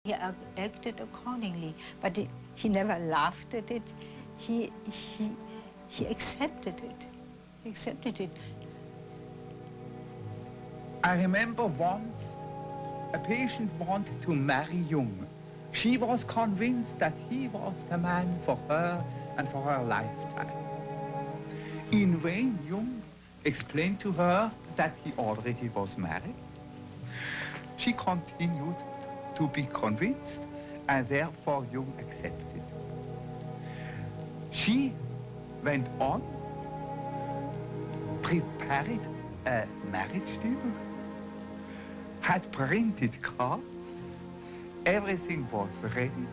He acted accordingly, but he never laughed at it. He accepted it. He accepted it. I remember once a patient wanted to marry Jung. She was convinced that he was the man for her and for her lifetime. In vain, Jung explained to her that he already was married. She continued to be convinced, and therefore Jung accepted. She went on, prepared a marriage table, had printed cards, everything was ready.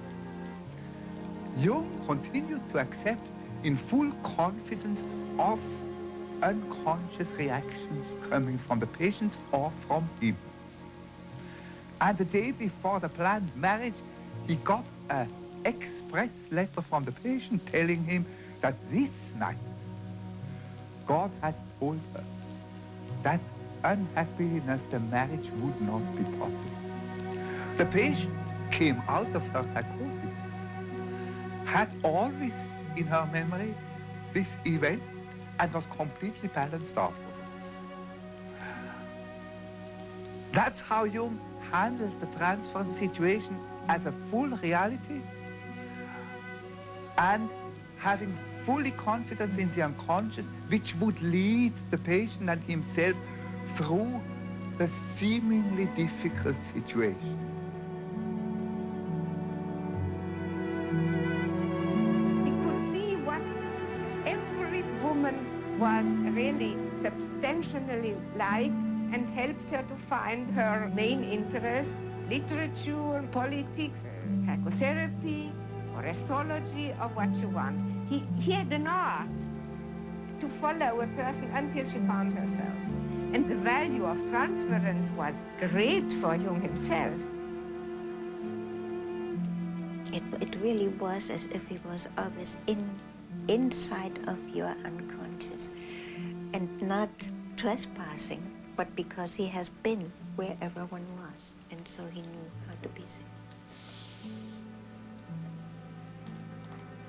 Jung continued to accept in full confidence of unconscious reactions coming from the patients or from him. And the day before the planned marriage, he got an express letter from the patient telling him that this night God had told her that unhappiness, the marriage would not be possible. The patient came out of her psychosis, had always in her memory this event, and was completely balanced afterwards. That's how Jung handles the transference situation as a full reality, and having fully confidence in the unconscious, which would lead the patient and himself through the seemingly difficult situation. He could see what every woman was really substantially like and helped her to find her main interest: literature, politics, psychotherapy, or astrology, or what you want. He had an art to follow a person until she found herself. And the value of transference was great for Jung himself. It really was as if he was always inside of your unconscious and not trespassing, but because he has been wherever one was, and so he knew how to be safe.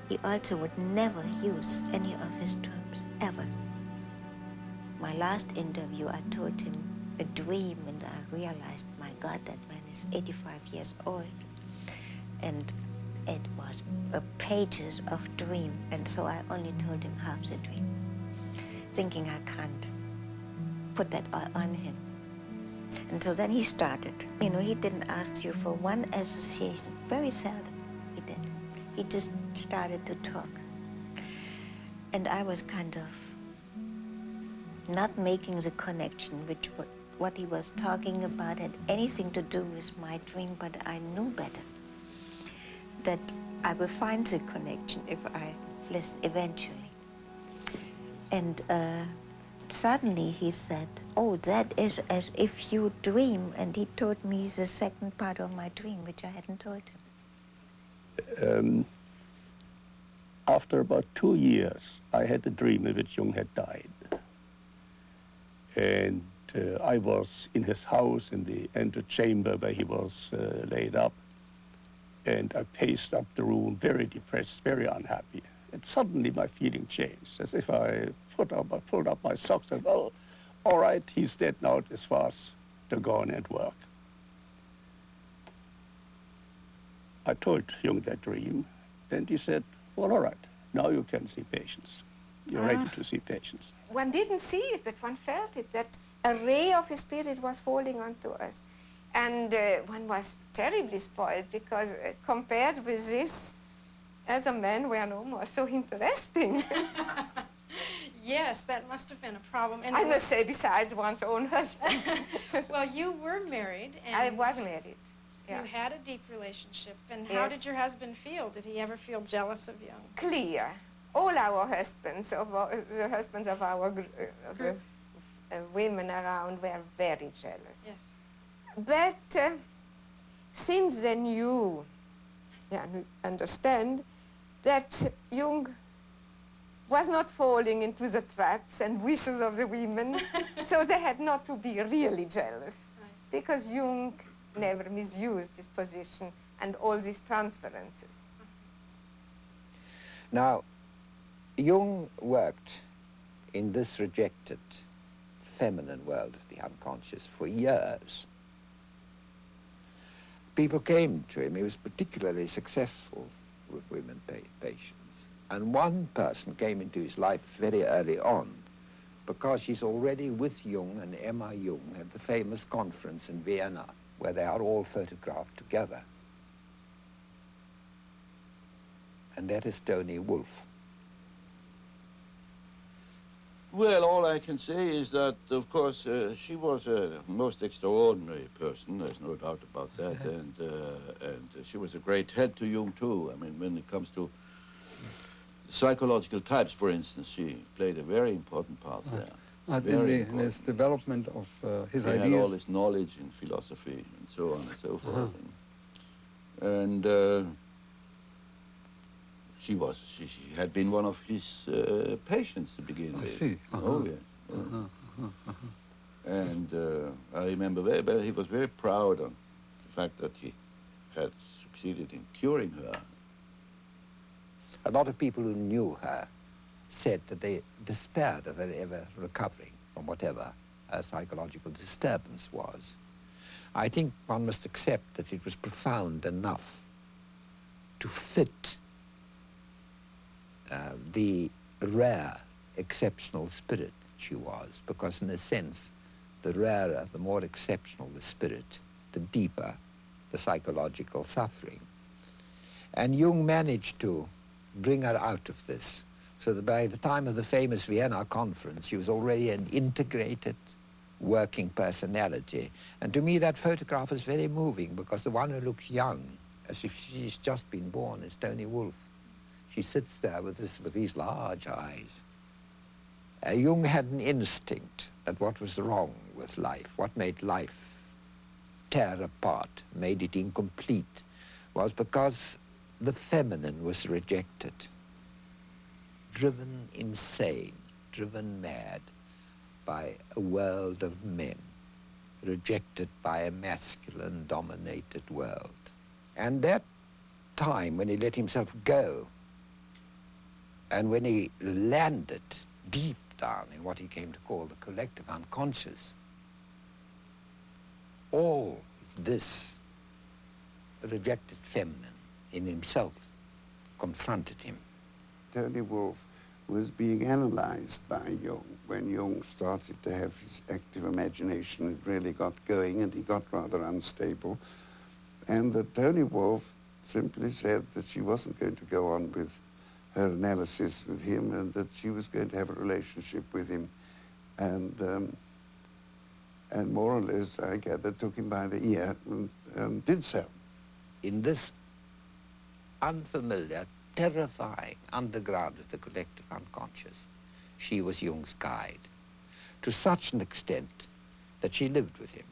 He also would never use any of his terms, ever. My last interview, I told him a dream, and I realized, my God, that man is 85 years old. And it was pages of dream, and so I only told him half the dream, thinking I can't put that all on him. And so then he started. You know, he didn't ask you for one association, very seldom he did. He just started to talk. And I was kind of not making the connection which what he was talking about had anything to do with my dream, but I knew better that I will find the connection if I listen eventually. And suddenly he said, oh, that is as if you dream, and he told me the second part of my dream, which I hadn't told him. After about 2 years, I had a dream in which Jung had died. And I was in his house in the antechamber where he was laid up. And I paced up the room, very depressed, very unhappy. And suddenly my feeling changed, as if I pulled up my socks and, oh, all right, he's dead now, as far as to go on and work. I told Jung that dream, and he said, well, all right, now you can see patients. You're ready to see patients. One didn't see it, but one felt it, that a ray of his spirit was falling onto us. And one was terribly spoiled, because compared with this, as a man, we are no more so interesting. Yes, that must have been a problem. And I must say, besides one's own husband. Well, you were married. And I was married. Yeah. You had a deep relationship. And how did your husband feel? Did he ever feel jealous of you? Clear. All our husbands, the husbands of our women around, were very jealous. Yes. But since they knew, understand, that Jung was not falling into the traps and wishes of the women, so they had not to be really jealous, because Jung never misused his position and all these transferences. Now, Jung worked in this rejected feminine world of the unconscious for years. People came to him. He was particularly successful with women patients. And one person came into his life very early on because she's already with Jung and Emma Jung at the famous conference in Vienna where they are all photographed together. And that is Tony Wolff. Well, all I can say is that, of course, she was a most extraordinary person. There's no doubt about that, and she was a great head to Jung too. I mean, when it comes to psychological types, for instance, she played a very important part there. In his development of his ideas. He had all his knowledge in philosophy and so on and so forth, and she had been one of his patients to begin with. I see. Oh, yeah. And I remember very well, he was very proud of the fact that he had succeeded in curing her. A lot of people who knew her said that they despaired of her ever recovering from whatever her psychological disturbance was. I think one must accept that it was profound enough to fit the rare, exceptional spirit she was, because in a sense, the rarer, the more exceptional the spirit, the deeper the psychological suffering. And Jung managed to bring her out of this, so that by the time of the famous Vienna conference, she was already an integrated, working personality. And to me, that photograph is very moving, because the one who looks young, as if she's just been born, is Tony Wolff. She sits there with these large eyes. Jung had an instinct that what was wrong with life, what made life tear apart, made it incomplete, was because the feminine was rejected, driven insane, driven mad by a world of men, rejected by a masculine-dominated world. And that time when he let himself go, and when he landed deep down in what he came to call the collective unconscious, all this rejected feminine in himself confronted him. Tony Wolff was being analyzed by Jung. When Jung started to have his active imagination, it really got going and he got rather unstable. And that Tony Wolff simply said that she wasn't going to go on with her analysis with him and that she was going to have a relationship with him. And more or less, I gather, took him by the ear and did so. In this unfamiliar, terrifying underground of the collective unconscious, she was Jung's guide, to such an extent that she lived with him.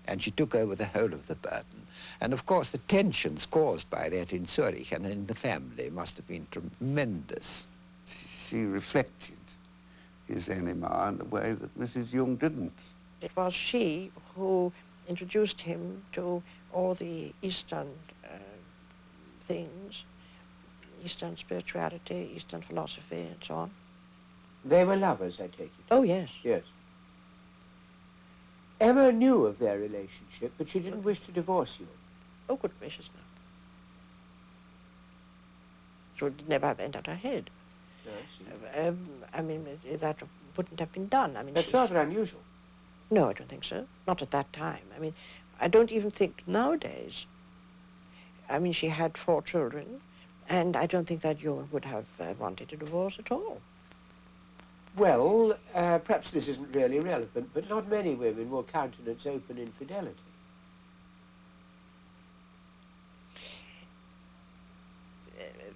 And she took over the whole of the burden. And of course, the tensions caused by that in Zurich and in the family must have been tremendous. She reflected his anima in a way that Mrs. Jung didn't. It was she who introduced him to all the Eastern things, Eastern spirituality, Eastern philosophy, and so on. They were lovers, I take it? Oh, yes. Yes. Emma knew of their relationship, but she didn't wish to divorce you. Oh, good gracious, no. So it never entered her head. No, I see. I mean, that wouldn't have been done. I mean, that's rather unusual. No, I don't think so. Not at that time. I mean, I don't even think nowadays. I mean, she had 4 children, and I don't think that Jung would have wanted a divorce at all. Well, perhaps this isn't really relevant, but not many women will countenance open infidelity.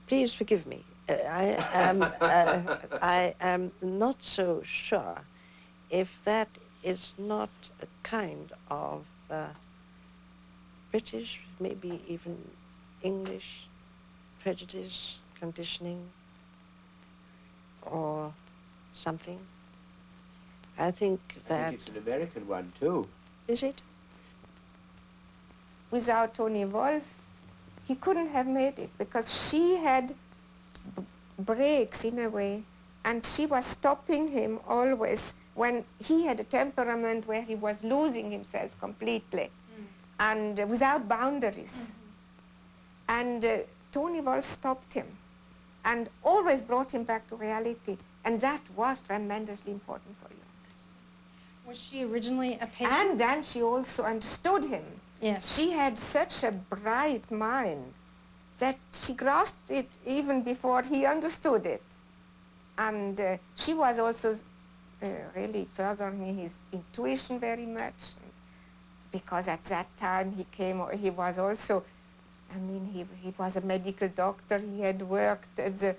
Please forgive me. I am not so sure if that is not a kind of British, maybe even English prejudice, conditioning, or something. I think that... I think it's an American one, too. Is it? without Toni Wolff, he couldn't have made it, because she had breaks in a way, and she was stopping him always when he had a temperament where he was losing himself completely and without boundaries. And Toni Wolff stopped him and always brought him back to reality, and that was tremendously important for Jung. Was she originally a patient? And then she also understood him. Yes. She had such a bright mind that she grasped it even before he understood it. And she was also really furthering his intuition very much, because at that time he was also, I mean, he was a medical doctor. He had worked at the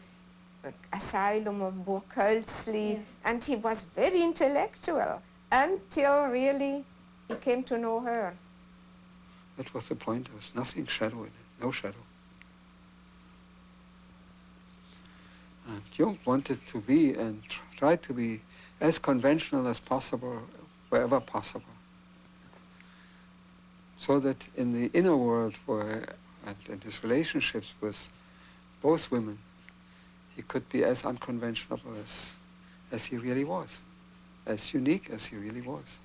asylum of Burghölzli, yes. And he was very intellectual until really he came to know her. That was the point. There was nothing shadow in it, no shadow. And Jung wanted to be and tried to be as conventional as possible, wherever possible. So that in the inner world and his relationships with both women, he could be as unconventional as he really was, as unique as he really was.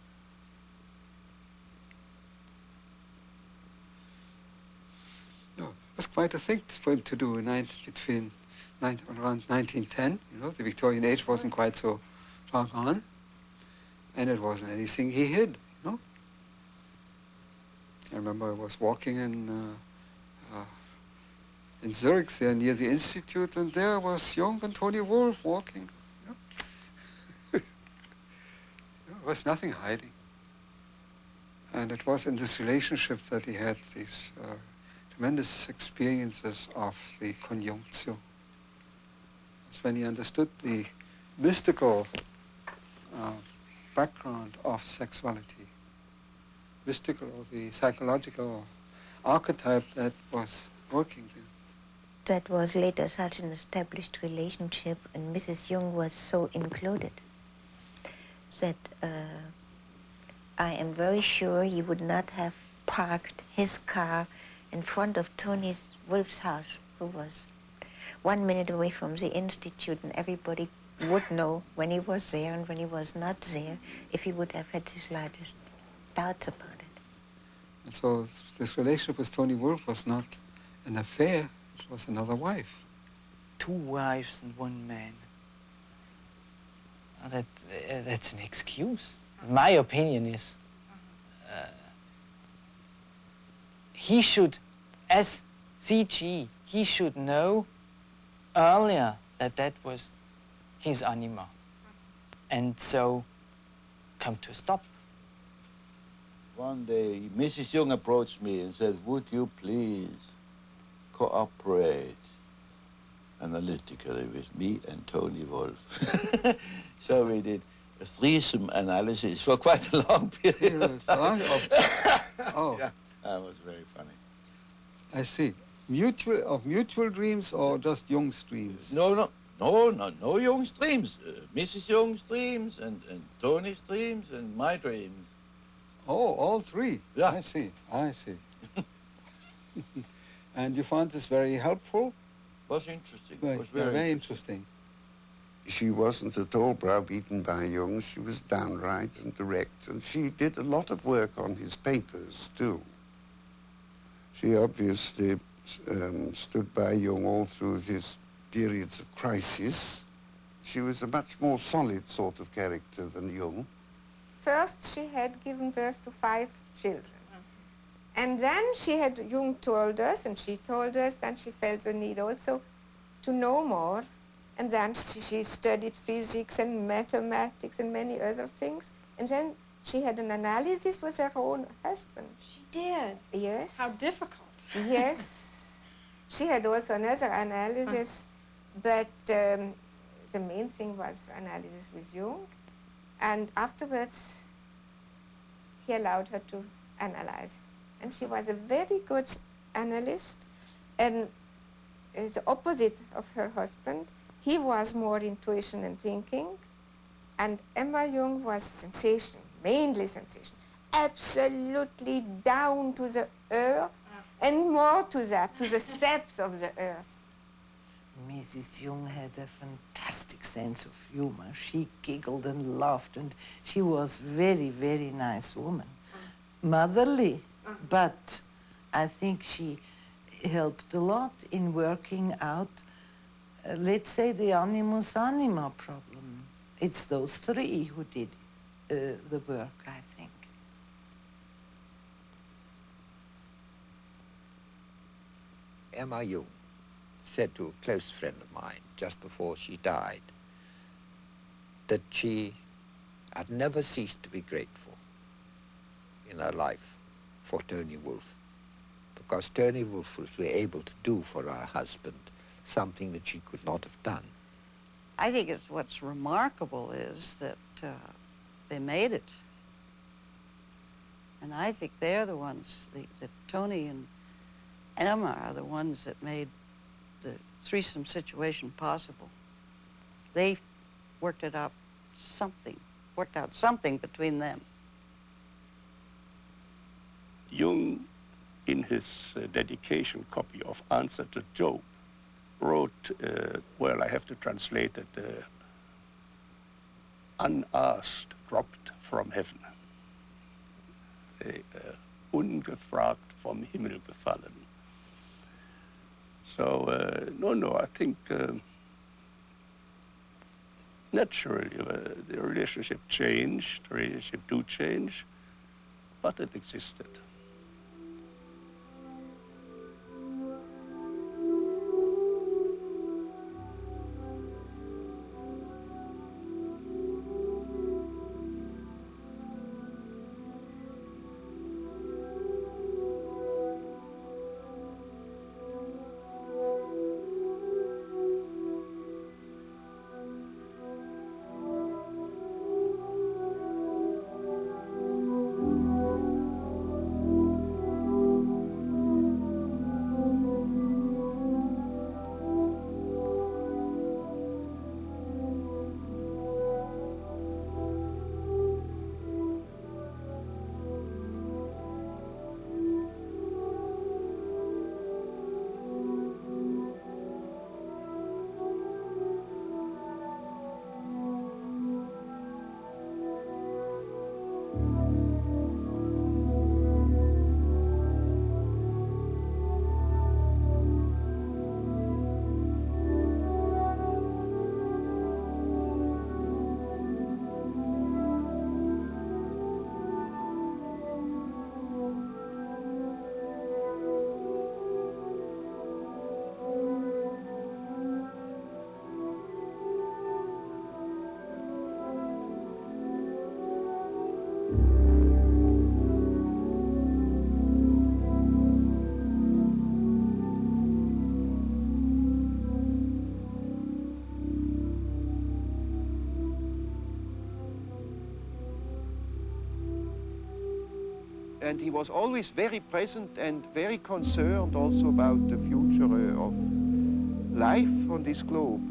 No, it was quite a thing for him to do around 1910. You know, the Victorian age wasn't quite so far gone, and it wasn't anything he hid. You know, I remember I was walking in Zurich, there near the institute, and there was Jung and Toni Wolff walking. You know? There was nothing hiding, and it was in this relationship that he had these tremendous experiences of the conjunctio. That's when he understood the mystical background of sexuality, mystical, or the psychological archetype that was working there. That was later such an established relationship, and Mrs. Jung was so included that I am very sure he would not have parked his car in front of Toni Wolff's house, who was 1 minute away from the institute, and everybody would know when he was there and when he was not there, if he would have had the slightest doubts about it. And so this relationship with Toni Wolff was not an affair, it was another wife. 2 wives and 1 man. That's an excuse. My opinion is he should, as CG, he should know earlier that that was his anima, and so come to a stop. One day, Mrs. Jung approached me and said, would you please cooperate analytically with me and Toni Wolff? So we did a threesome analysis for quite a long period of time. Oh. Yeah, that was very funny. I see. Mutual dreams or just Jung's dreams? No Jung's dreams. Mrs. Jung's dreams and Toni's dreams and my dreams. Oh, all 3? Yeah. I see. And you found this very helpful? Was interesting. Right. Was very interesting. She wasn't at all browbeaten by Jung. She was downright and direct, and she did a lot of work on his papers, too. She obviously stood by Jung all through his periods of crisis. She was a much more solid sort of character than Jung. First, she had given birth to 5 children. And then Jung told us, and she told us, and she felt the need also to know more. And then she studied physics and mathematics and many other things. And then she had an analysis with her own husband. She did? Yes. How difficult. Yes. She had also another analysis, but the main thing was analysis with Jung. And afterwards, he allowed her to analyze. And she was a very good analyst, and the opposite of her husband. He was more intuition and thinking, and Emma Jung was sensation, mainly sensation, absolutely down to the earth, and more to that, to the depths of the earth. Mrs. Jung had a fantastic sense of humor. She giggled and laughed, and she was very, very nice woman. Motherly, but I think she helped a lot in working out, let's say, the animus anima problem. It's those three who did the work, I think. Emma Jung said to a close friend of mine just before she died that she had never ceased to be grateful in her life for Tony Wolff, because Tony Wolff was able to do for her husband something that she could not have done. I think what's remarkable is that they made it. And I think they're the ones, that Tony and Emma are the ones that made the threesome situation possible. They worked out something between them. Jung, in his dedication copy of Answer to Job, wrote, well, I have to translate it, unasked dropped from heaven. Ungefragt vom Himmel gefallen. So, no, I think naturally the relationship changed, the relationship do change, but it existed. And he was always very present and very concerned also about the future of life on this globe.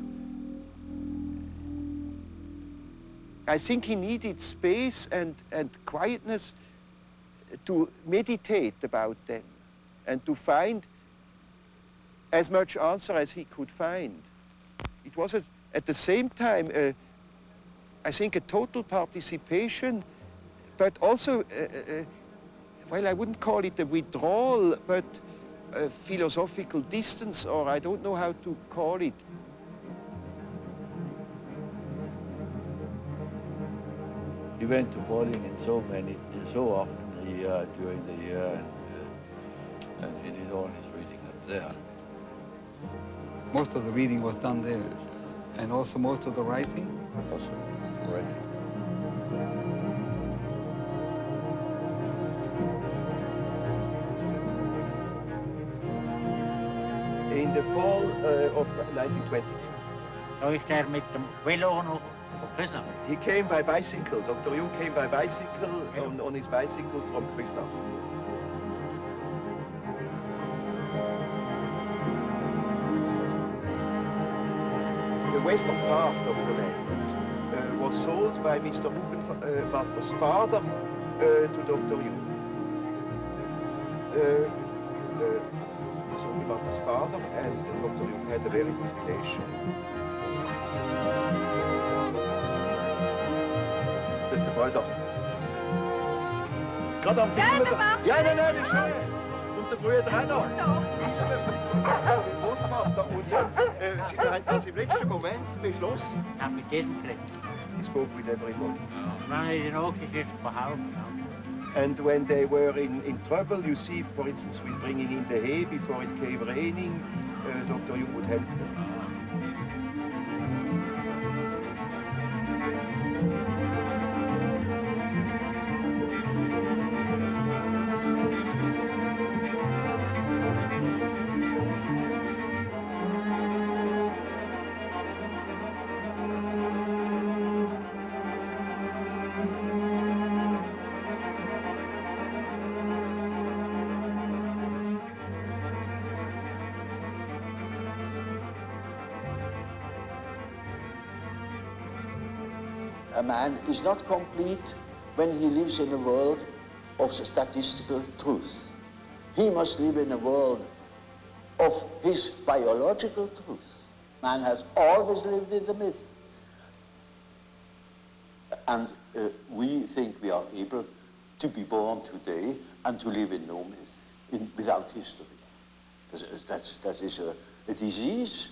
I think he needed space and quietness to meditate about them and to find as much answer as he could find. It was at the same time, I think, a total participation, but also well, I wouldn't call it a withdrawal, but a philosophical distance, or I don't know how to call it. He went to bowling in so often during the year, and he did all his reading up there. Most of the reading was done there, and also most of the writing? Also, the writing. In the fall of 1922. He came by bicycle. Dr. Jung came by bicycle, on his bicycle from Christoph. The western part of the land was sold by Mr. Hugenwarter's father to Dr. Jung. his only mother's father, and Dr. Jung had a very good relation. Das ist Walter. Gerade am Film. Ja, nein, das ist schön. Und der Bruder auch noch. Großvater und ja, Sie haben das im letzten Moment beschlossen. Ja, mit jedem Glück. He spoke with everybody. Wenn ich in Hochgeschichte behaupten. And when they were in trouble, you see, for instance, with bringing in the hay before it came raining, Dr. Jung would help them. A man is not complete when he lives in a world of statistical truth. He must live in a world of his biological truth. Man has always lived in the myth. And we think we are able to be born today and to live in no myth, without history. That is a disease.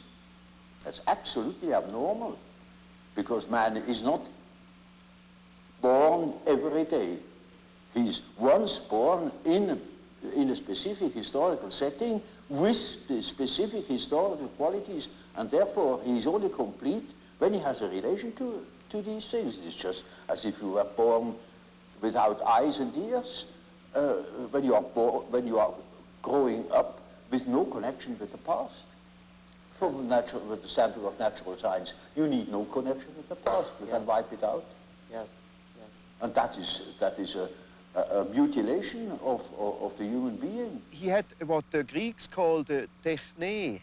That's absolutely abnormal, because man is not born every day. He's once born in a specific historical setting with the specific historical qualities, and therefore he is only complete when he has a relation to these things. It's just as if you were born without eyes and ears, when you are growing up with no connection with the past. From with the standpoint of natural science, you need no connection with the past. You can wipe it out. Yes. And that is a mutilation of the human being. He had what the Greeks called techne,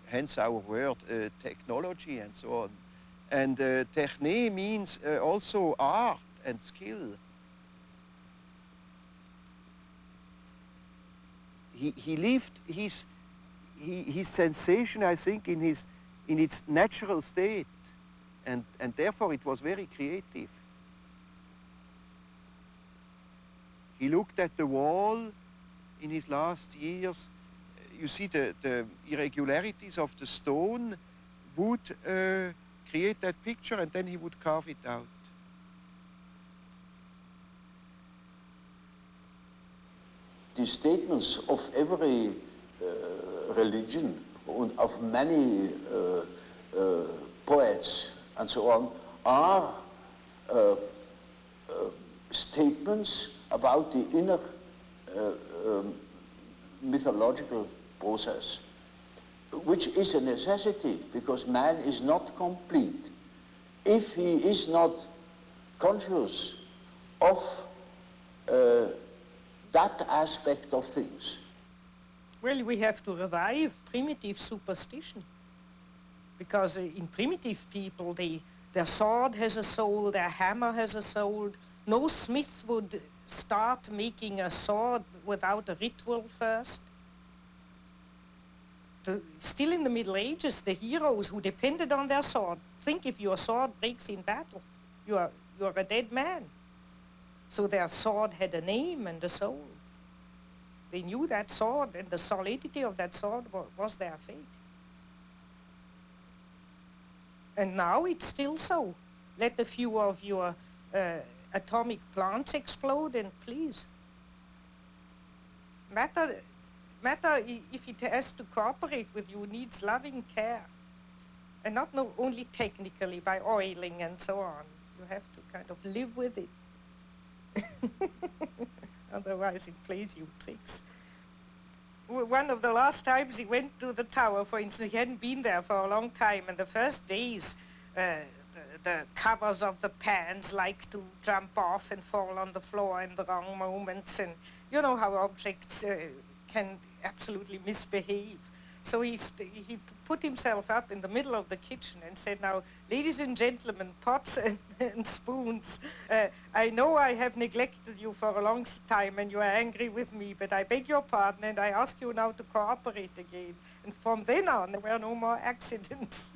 hence our word technology and so on. And techne means also art and skill. He lived his sensation, I think, in its natural state, and therefore it was very creative. He looked at the wall in his last years. You see the irregularities of the stone would create that picture, and then he would carve it out. The statements of every religion, of many poets and so on, are statements about the inner mythological process, which is a necessity, because man is not complete if he is not conscious of that aspect of things. Well, we have to revive primitive superstition, because in primitive people, their sword has a soul, their hammer has a soul. No smith would start making a sword without a ritual first. Still in the Middle Ages, the heroes who depended on their sword, think if your sword breaks in battle, you're a dead man. So their sword had a name and a soul. They knew that sword, and the solidity of that sword was their fate. And now it's still so. Let a few of your atomic plants explode, and please. Matter, if it has to cooperate with you, needs loving care. And not only technically by oiling and so on. You have to kind of live with it. Otherwise it plays you tricks. One of the last times he went to the tower, for instance, he hadn't been there for a long time, and the first days the covers of the pans like to jump off and fall on the floor in the wrong moments, and you know how objects can absolutely misbehave. So he put himself up in the middle of the kitchen and said, now, ladies and gentlemen, pots and spoons, I know I have neglected you for a long time and you are angry with me, but I beg your pardon and I ask you now to cooperate again. And from then on, there were no more accidents.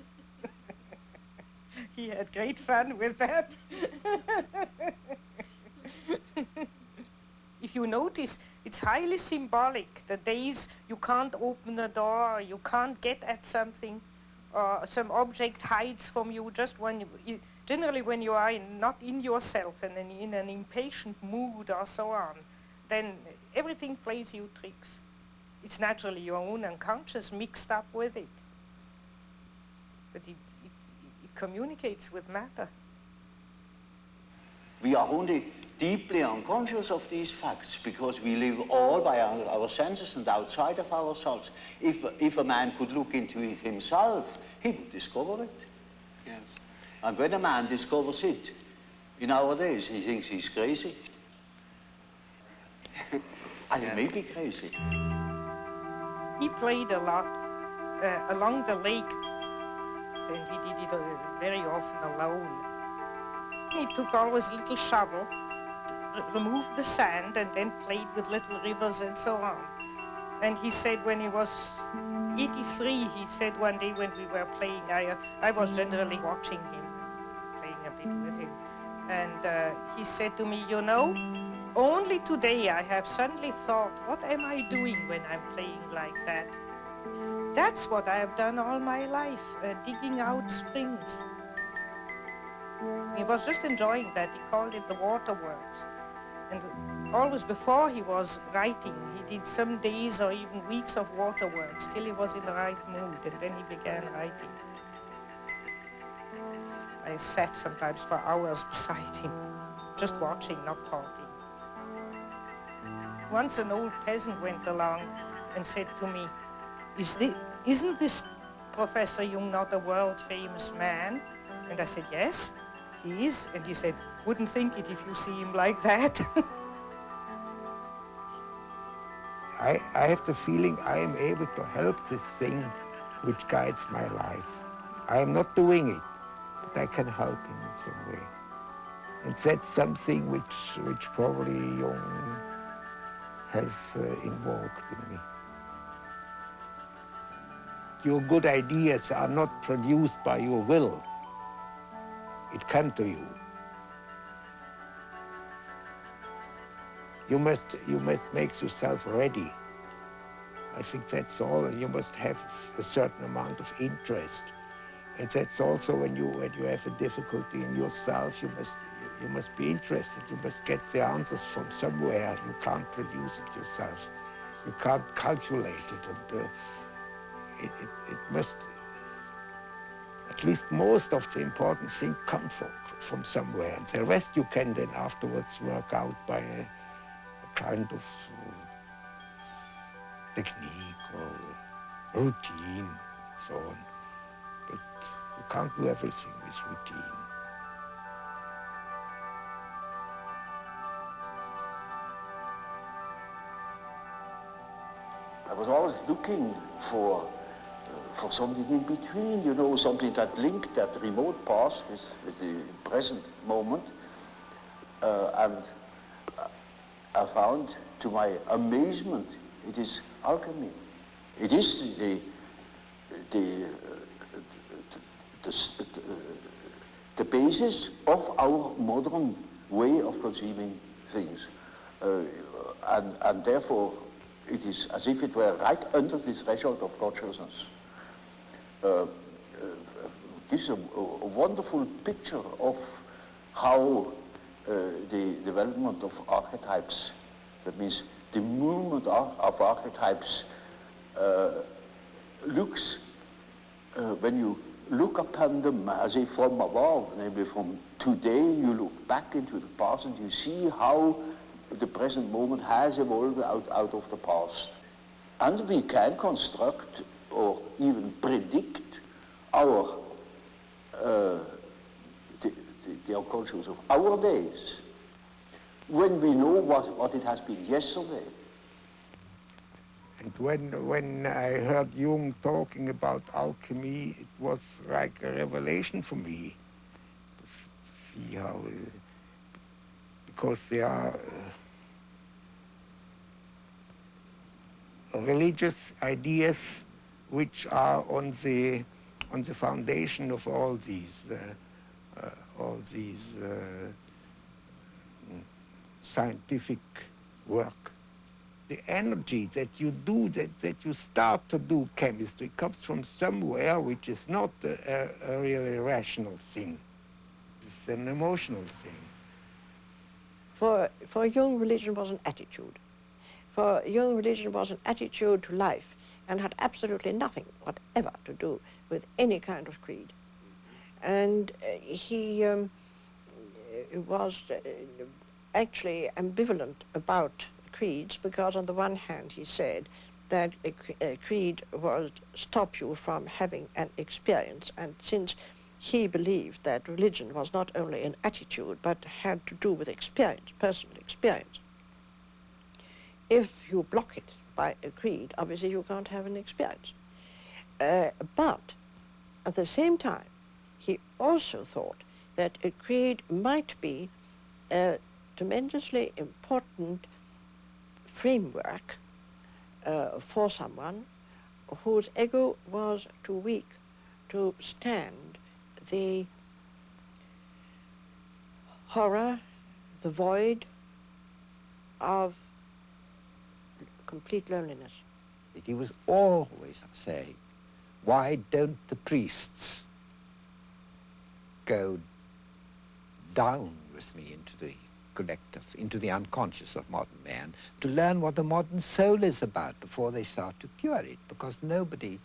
He had great fun with that. If you notice, it's highly symbolic. The days you can't open a door, you can't get at something, or some object hides from you just when generally when you are not in yourself and in an impatient mood or so on, then everything plays you tricks. It's naturally your own unconscious mixed up with it. But it communicates with matter. We are only deeply unconscious of these facts because we live all by our senses and outside of ourselves. If a man could look into himself, he would discover it. Yes. And when a man discovers it, in our days, he thinks he's crazy. And he may be crazy. He played a lot along the lake, and he did it very often alone. He took always a little shovel, removed the sand, and then played with little rivers and so on. And he said when he was 83, he said one day when we were playing, I was generally watching him, playing a bit with him. And he said to me, you know, only today I have suddenly thought, what am I doing when I'm playing like that? That's what I have done all my life, digging out springs. He was just enjoying that. He called it the waterworks. And always before he was writing, he did some days or even weeks of waterworks till he was in the right mood, and then he began writing. I sat sometimes for hours beside him, just watching, not talking. Once an old peasant went along and said to me, isn't this Professor Jung not a world-famous man? And I said, yes, he is. And he said, wouldn't think it if you see him like that. I have the feeling I am able to help this thing which guides my life. I am not doing it, but I can help him in some way. And that's something which probably Jung has invoked in me. Your good ideas are not produced by your will. It comes to you. You must make yourself ready. I think that's all, and you must have a certain amount of interest. And that's also when you have a difficulty in yourself, you must be interested. You must get the answers from somewhere. You can't produce it yourself. You can't calculate it, and it must. At least most of the important things come from somewhere, and the rest you can then afterwards work out by a kind of technique or routine, so on. But you can't do everything with routine. I was always looking for something in between, you know, something that linked that remote past with the present moment. And I found, to my amazement, it is alchemy. It is the basis of our modern way of conceiving things. And therefore, it is as if it were right under the threshold of consciousness. Gives a wonderful picture of how the development of archetypes, that means the movement of archetypes, looks when you look upon them as if from above, namely from today, you look back into the past and you see how the present moment has evolved out of the past. And we can construct or even predict our the unconscious of our days when we know what it has been yesterday. And when I heard Jung talking about alchemy, it was like a revelation for me to see how, because there are religious ideas which are on the foundation of all these scientific work. The energy that you do, that you start to do chemistry, comes from somewhere which is not a really rational thing. It's an emotional thing. For Jung, religion was an attitude. For Jung, religion was an attitude to life and had absolutely nothing whatever to do with any kind of creed. And he was actually ambivalent about creeds, because on the one hand he said that a creed would stop you from having an experience, and since he believed that religion was not only an attitude but had to do with experience, personal experience, if you block it by a creed, obviously you can't have an experience. But at the same time, he also thought that a creed might be a tremendously important framework for someone whose ego was too weak to stand the horror, the void of complete loneliness. He was always saying, why don't the priests go down with me into the collective, into the unconscious of modern man, to learn what the modern soul is about before they start to cure it, because nobody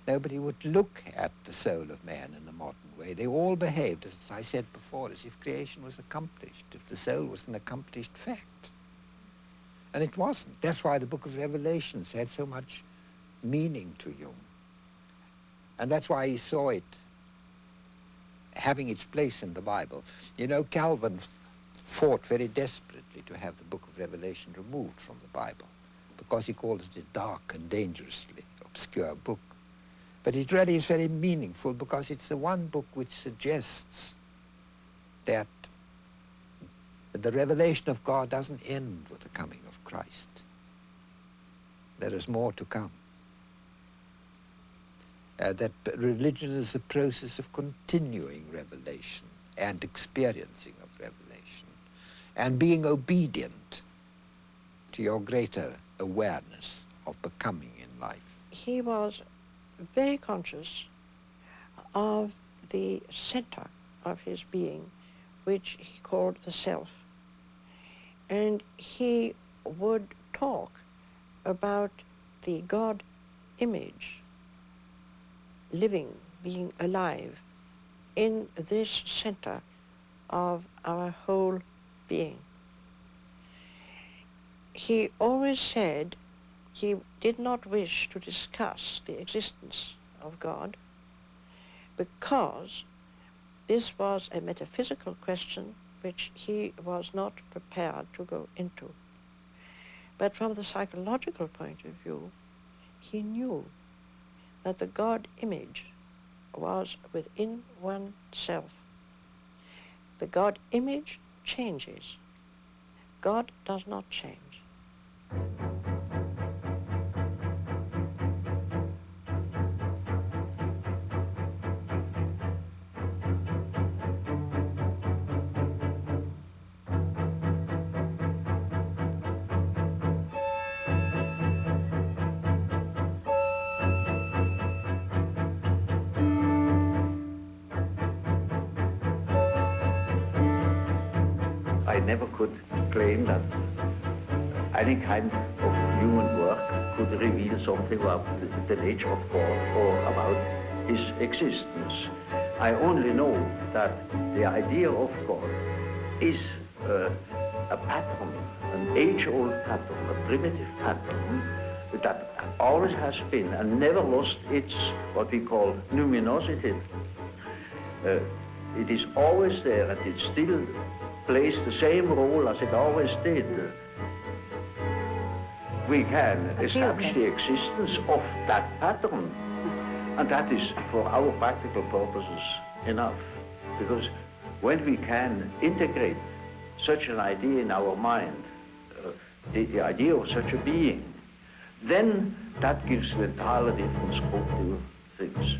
would look at the soul of man in the modern way. They all behaved, as I said before, as if creation was accomplished, if the soul was an accomplished fact. And it wasn't. That's why the book of Revelations had so much meaning to Jung. And that's why he saw it having its place in the Bible. You know, Calvin fought very desperately to have the book of Revelation removed from the Bible, because he called it a dark and dangerously obscure book. But it really is very meaningful, because it's the one book which suggests that the revelation of God doesn't end with the coming of Christ. There is more to come. That religion is a process of continuing revelation and experiencing of revelation, and being obedient to your greater awareness of becoming in life. He was very conscious of the center of his being, which he called the self. And he would talk about the God image living, being alive in this center of our whole being. He always said he did not wish to discuss the existence of God, because this was a metaphysical question which he was not prepared to go into. But from the psychological point of view, he knew that the God image was within oneself. The God image changes. God does not change. I never could claim that any kind of human work could reveal something about the nature of God or about his existence. I only know that the idea of God is a pattern, an age-old pattern, a primitive pattern that always has been and never lost its, what we call, numinosity. It is always there, and it still plays the same role as it always did. we can establish the existence of that pattern. And that is, for our practical purposes, enough. Because when we can integrate such an idea in our mind, the idea of such a being, then that gives an entirely different scope to things.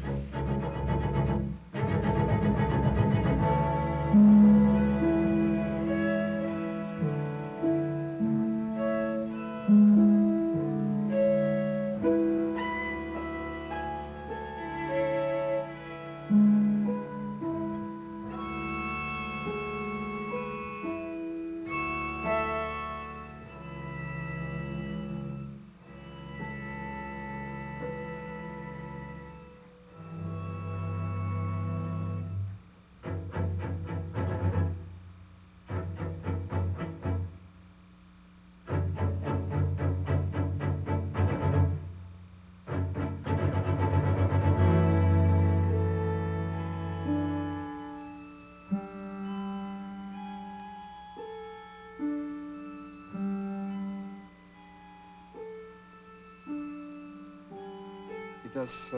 Does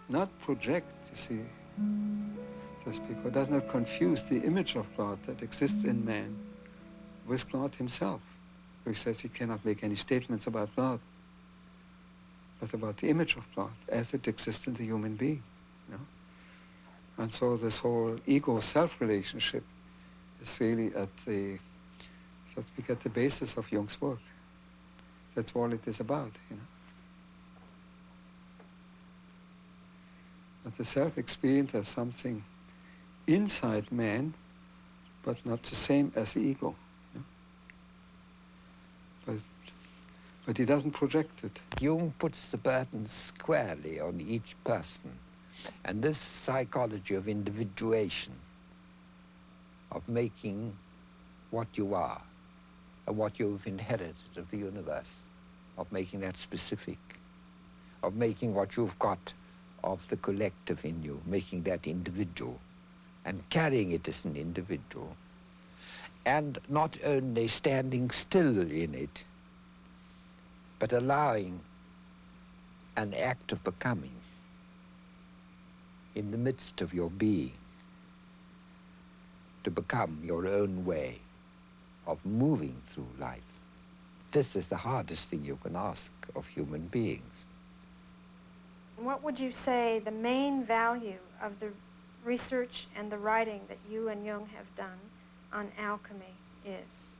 not project, you see, just because does not confuse the image of God that exists in man with God himself. He says he cannot make any statements about God, but about the image of God as it exists in the human being. You know? And so this whole ego-self relationship is really at the basis of Jung's work. That's all it is about, you know. But the self-experience as something inside man, but not the same as the ego. You know? But he doesn't project it. Jung puts the burden squarely on each person. And this psychology of individuation, of making what you are, and what you've inherited of the universe, of making that specific, of making what you've got of the collective in you, making that individual, and carrying it as an individual, and not only standing still in it, but allowing an act of becoming in the midst of your being, to become your own way of moving through life. This is the hardest thing you can ask of human beings. What would you say the main value of the research and the writing that you and Jung have done on alchemy is?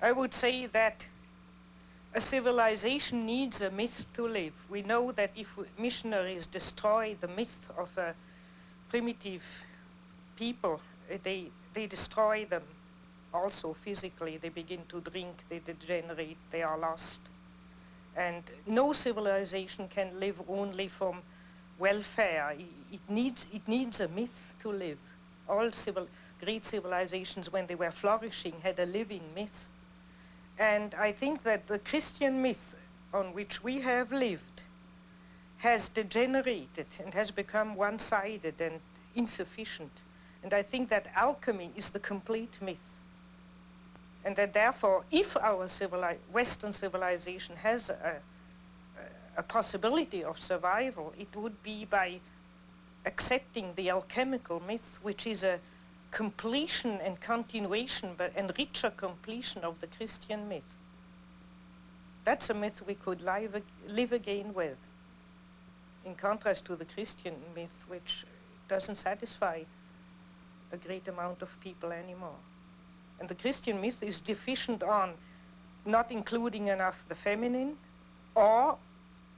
I would say that a civilization needs a myth to live. We know that if missionaries destroy the myth of a primitive people, they destroy them also physically. They begin to drink, they degenerate, they are lost. And no civilization can live only from welfare. It needs a myth to live. All great civilizations, when they were flourishing, had a living myth. And I think that the Christian myth on which we have lived has degenerated and has become one-sided and insufficient. And I think that alchemy is the complete myth. And that therefore, if our Western civilization has a possibility of survival, it would be by accepting the alchemical myth, which is a completion and continuation, but and richer completion of the Christian myth. That's a myth we could live again with, in contrast to the Christian myth, which doesn't satisfy a great amount of people anymore. And the Christian myth is deficient on not including enough the feminine, or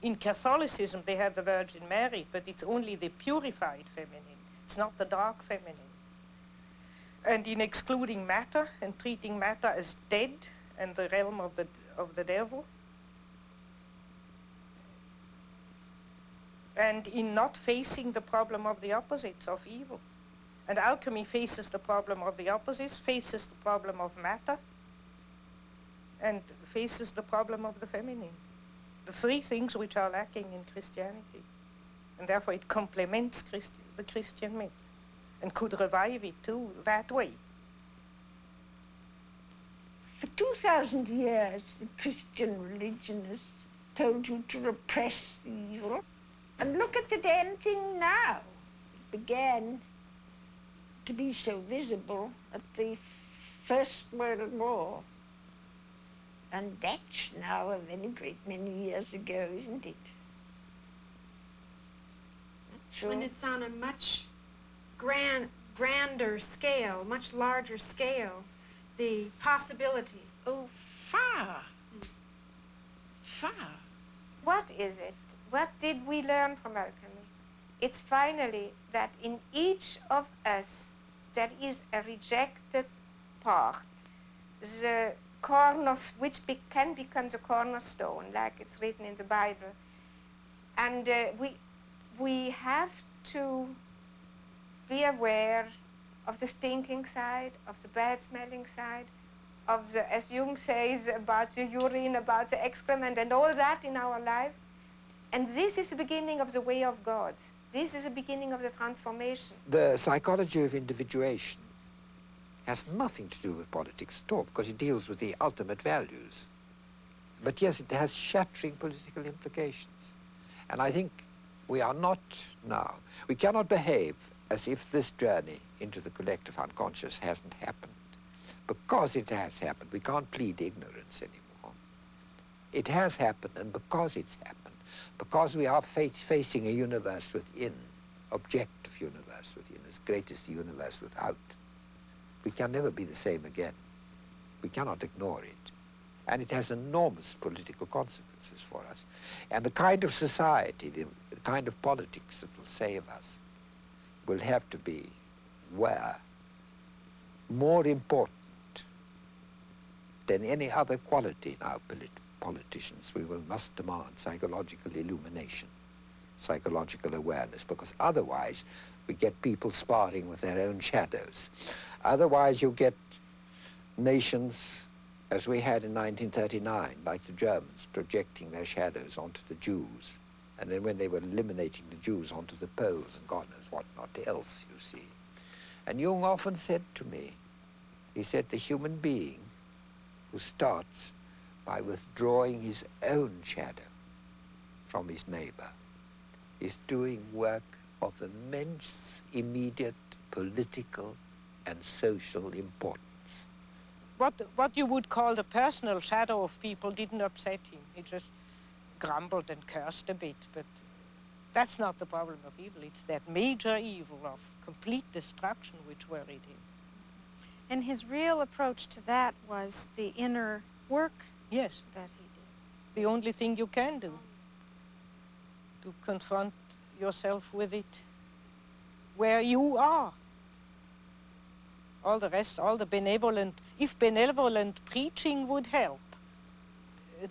in Catholicism they have the Virgin Mary, but it's only the purified feminine. It's not the dark feminine. And in excluding matter and treating matter as dead and the realm of the devil. And in not facing the problem of the opposites of evil. And alchemy faces the problem of the opposites, faces the problem of matter, and faces the problem of the feminine. The three things which are lacking in Christianity. And therefore it complements the Christian myth and could revive it too that way. The 2,000 years, the Christian religionists told you to repress the evil. And look at the damn thing now. It began to be so visible at the First World War. And that's now a very great many years ago, isn't it? When it's on a much grander scale, much larger scale, the possibility. Oh, far. Far. What is it? What did we learn from alchemy? It's finally that in each of us there is a rejected part, the which can become the cornerstone, like it's written in the Bible. And we have to be aware of the stinking side, of the bad-smelling side, of the, as Jung says, about the urine, about the excrement, and all that in our life. And this is the beginning of the way of God. This is the beginning of the transformation. The psychology of individuation has nothing to do with politics at all, because it deals with the ultimate values. But yes, it has shattering political implications. And I think we are not now, we cannot behave as if this journey into the collective unconscious hasn't happened. Because it has happened, we can't plead ignorance anymore. It has happened, and because it's happened, because we are facing a universe within, objective universe within, as great as the universe without, we can never be the same again. We cannot ignore it. And it has enormous political consequences for us. And the kind of society, the kind of politics that will save us will have to be where more important than any other quality in our politicians, must demand psychological illumination, psychological awareness, because otherwise we get people sparring with their own shadows. Otherwise you get nations, as we had in 1939, like the Germans, projecting their shadows onto the Jews, and then when they were eliminating the Jews, onto the Poles and God knows what not else, you see. And Jung often said to me, he said, the human being who starts by withdrawing his own shadow from his neighbor is doing work of immense, immediate political and social importance. What you would call the personal shadow of people didn't upset him. He just grumbled and cursed a bit, but that's not the problem of evil. It's that major evil of complete destruction which worried him. And his real approach to that was the inner work yes, that he did. The only thing you can do, to confront yourself with it where you are. All the rest, all the benevolent, if benevolent preaching would help,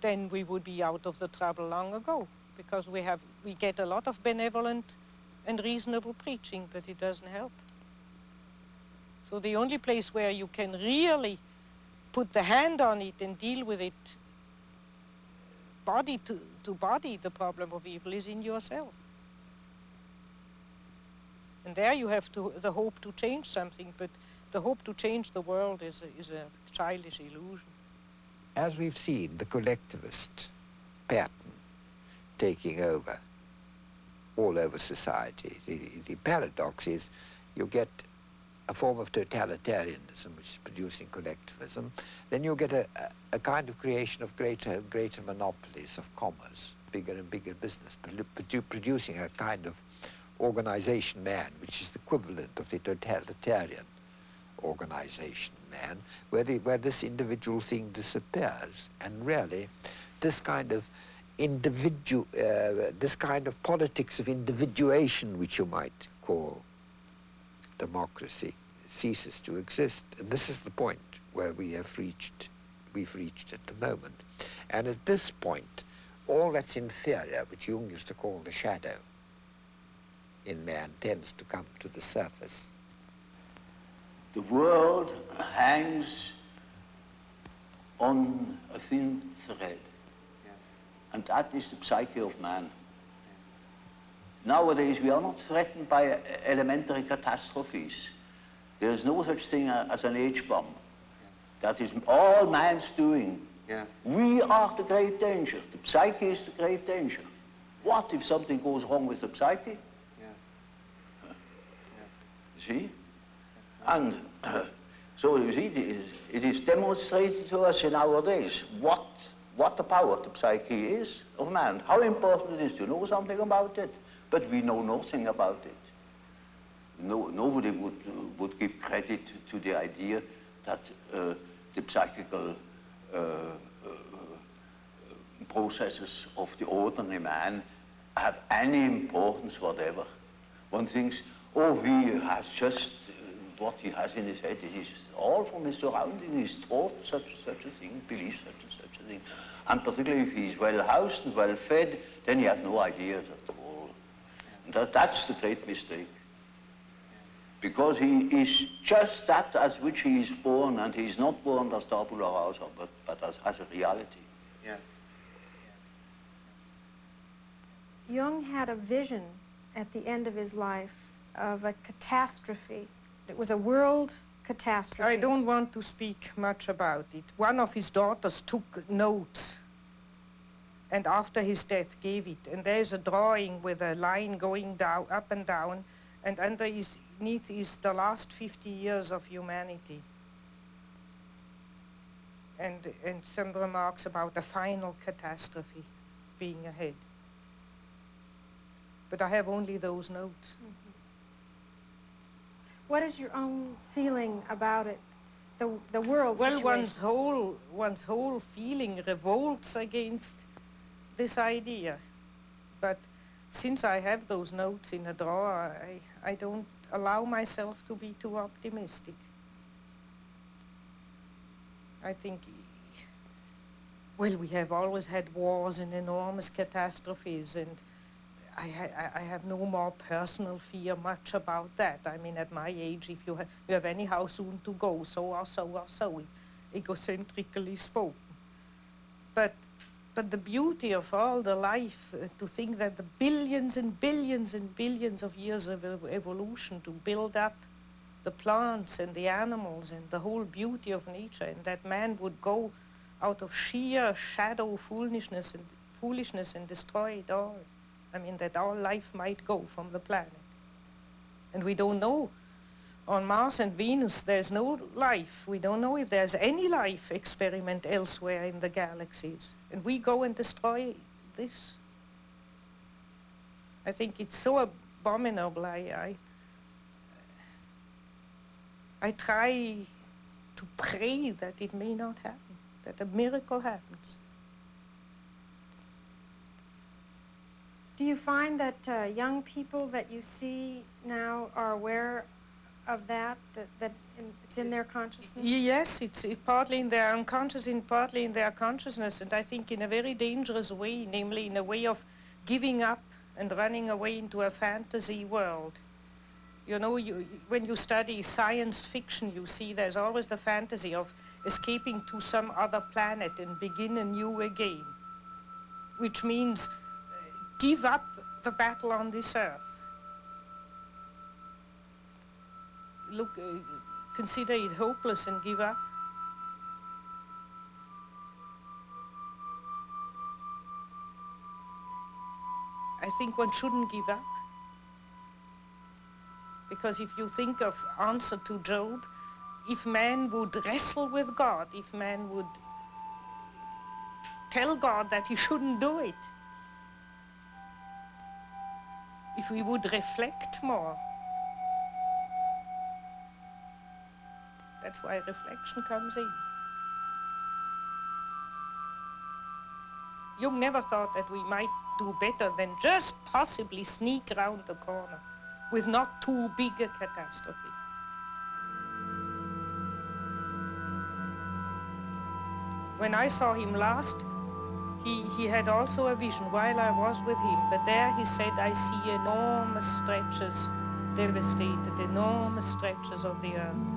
then we would be out of the trouble long ago, because we get a lot of benevolent and reasonable preaching, but it doesn't help. So the only place where you can really put the hand on it and deal with it body to body, the problem of evil, is in yourself. And there you have the hope to change something, but the hope to change the world is a childish illusion. As we've seen, the collectivist pattern taking over all over society, the paradox is you get a form of totalitarianism which is producing collectivism, then you get a kind of creation of greater and greater monopolies of commerce, bigger and bigger business, producing a kind of organization man, which is the equivalent of the totalitarian organization man, where this individual thing disappears. And really, this kind of this kind of politics of individuation, which you might call democracy, ceases to exist. And this is the point where we've reached at the moment. And at this point, all that's inferior, which Jung used to call the shadow in man, tends to come to the surface. The world hangs on a thin thread, and that is the psyche of man. Nowadays we are not threatened by elementary catastrophes. There is no such thing as an H-bomb. That is all man's doing. Yes. We are the great danger. The psyche is the great danger. What if something goes wrong with the psyche? Yes. See? And so you see, it is demonstrated to us in our days what the power of the psyche is of man, how important it is to know something about it, but we know nothing about it. Nobody would give credit to the idea that the psychical processes of the ordinary man have any importance whatever. One thinks, oh, he has just what he has in his head. It is all from his surroundings. He's taught such a thing, believes such a thing. And particularly if he's well housed and well fed, then he has no ideas at all. That's the great mistake. Because he is just that as which he is born, and he is not born as tabula rasa, but as a reality. Yes. Jung had a vision at the end of his life of a catastrophe. It was a world catastrophe. I don't want to speak much about it. One of his daughters took notes and after his death gave it. And there's a drawing with a line going down, up and down, and underneath is the last 50 years of humanity. And some remarks about the final catastrophe being ahead. But I have only those notes. Mm-hmm. What is your own feeling about it, the world situation? Well, one's whole feeling revolts against this idea. But since I have those notes in a drawer, I don't allow myself to be too optimistic. I think, well, we have always had wars and enormous catastrophes, and I have no more personal fear much about that. I mean, at my age, if you have anyhow soon to go, so or so, egocentrically spoken. But the beauty of all the life, to think that the billions and billions and billions of years of evolution to build up the plants and the animals and the whole beauty of nature, and that man would go out of sheer shadow foolishness and destroy it all. I mean, that all life might go from the planet. And we don't know. On Mars and Venus, there's no life. We don't know if there's any life experiment elsewhere in the galaxies. And we go and destroy this. I think it's so abominable. I try to pray that it may not happen, that a miracle happens. Do you find that young people that you see now are aware of that it's in their consciousness? Yes, it's partly in their unconscious and partly in their consciousness, and I think in a very dangerous way, namely in a way of giving up and running away into a fantasy world. You know, when you study science fiction, you see there's always the fantasy of escaping to some other planet and begin anew again, which means give up the battle on this earth. Look, consider it hopeless and give up. I think one shouldn't give up. Because if you think of answer to Job, if man would wrestle with God, if man would tell God that he shouldn't do it, if we would reflect more. That's why reflection comes in. Jung never thought that we might do better than just possibly sneak around the corner with not too big a catastrophe. When I saw him last, he had also a vision while I was with him, but there he said, I see enormous stretches devastated, enormous stretches of the earth.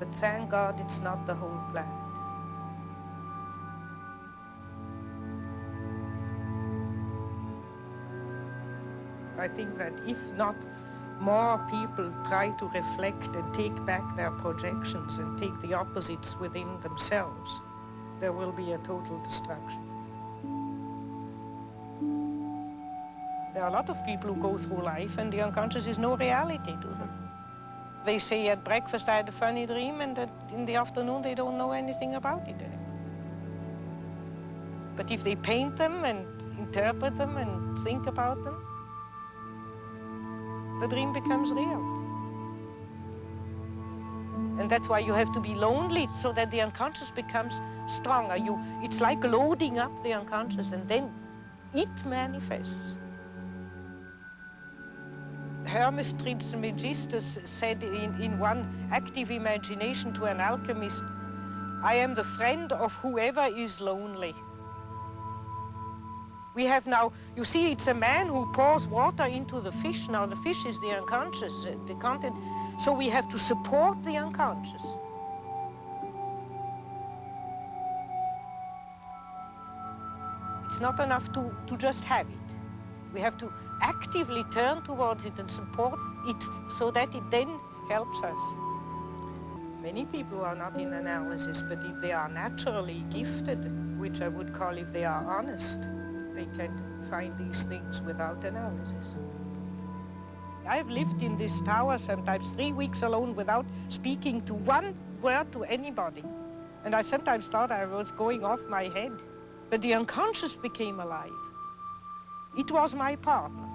But thank God it's not the whole planet. I think that if not more people try to reflect and take back their projections and take the opposites within themselves, there will be a total destruction. There are a lot of people who go through life and the unconscious is no reality to them. They say at breakfast, I had a funny dream, and that in the afternoon they don't know anything about it anymore. But if they paint them and interpret them and think about them, the dream becomes real. And that's why you have to be lonely, so that the unconscious becomes stronger. It's like loading up the unconscious, and then it manifests. Hermes Trismegistus said in one active imagination to an alchemist, I am the friend of whoever is lonely. We have now, you see, it's a man who pours water into the fish. Now the fish is the unconscious, the content. So we have to support the unconscious. It's not enough to just have it. We have to actively turn towards it and support it so that it then helps us. Many people are not in analysis, but if they are naturally gifted, which I would call if they are honest, they can find these things without analysis. I've lived in this tower sometimes 3 weeks alone without speaking to one word to anybody. And I sometimes thought I was going off my head. But the unconscious became alive. It was my partner.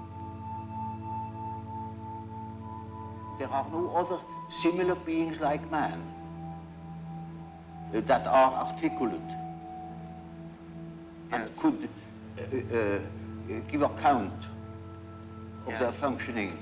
There are no other similar beings like man that are articulate and could give account of their functioning.